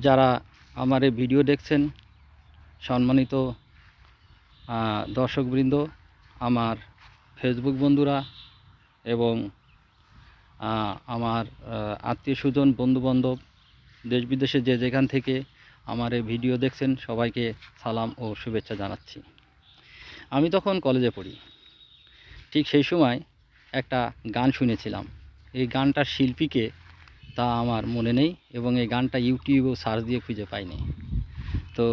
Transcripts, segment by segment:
যারা আমার এই ভিডিও দেখছেন, সম্মানিত দর্শকবৃন্দ, আমার ফেসবুক বন্ধুরা এবং আমার আত্মীয় স্বজন, বন্ধুবান্ধব, দেশ বিদেশে যে যেখান থেকে আমার এই ভিডিও দেখছেন, সবাইকে সালাম ও শুভেচ্ছা জানাচ্ছি। আমি তখন কলেজে পড়ি। ঠিক সেই সময় একটা গান শুনেছিলাম। এই গানটার শিল্পীকে তা আমার মনে নেই এবং এই গানটা ইউটিউবেও সার্চ দিয়ে খুঁজে পাইনি। তো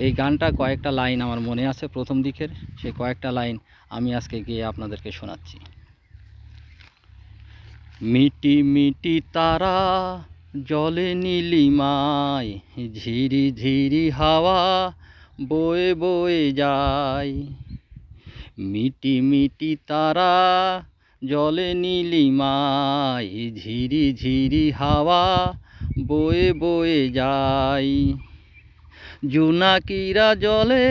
এই গানটা কয়েকটা লাইন আমার মনে আছে প্রথম দিকের। সেই কয়েকটা লাইন আমি আজকে গিয়ে আপনাদেরকে শোনাচ্ছি। মিটি মিটি তারা জলে নীলিমায়, ঝিরি ঝিরি হাওয়া বয়ে বয়ে যায়। মিটি মিটি তারা জলে নীলিমায়, ঝিরি ঝিরি হাওয়া বয়ে বয়ে যায়। জোনাকিরা জলে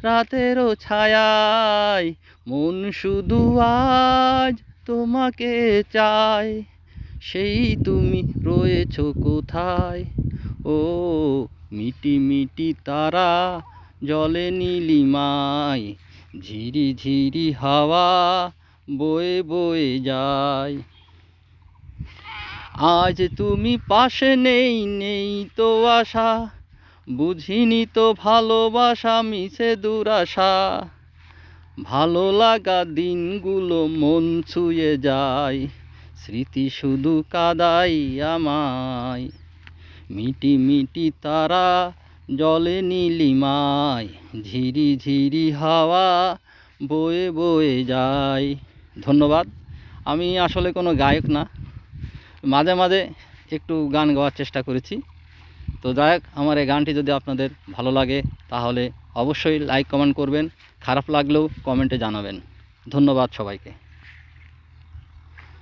রাতেরও ছায়ায়, মন শুধু আজ তোমাকে চায়। সেই তুমি রয়েছো কোথায়? ও মিটি মিটি তারা জলে নীলিমায়, ঝিরি ঝিরি হাওয়া বয়ে বয়ে যায়। আজ তুমি পাশে নেই, নেই তো আশা, বুঝিনি তো ভালোবাসা মিশে দুরাশা। ভালো লাগা দিনগুলো মন ছুঁয়ে যায়, স্মৃতি শুধু কাঁদাই আমায়। মিটি মিটি তারা জলে নীলিমায়, ঝিরি ঝিরি হাওয়া বয়ে বয়ে যায়। ধন্যবাদ। আমি আসলে কোনো গায়ক না, মাঝে মাঝে একটু গান গাওয়ার চেষ্টা করেছি। তো যাই হোক, আমার এই গানটি যদি আপনাদের ভালো লাগে তাহলে অবশ্যই লাইক কমেন্ট করবেন, খারাপ লাগলেও কমেন্টে জানাবেন। ধন্যবাদ সবাইকে।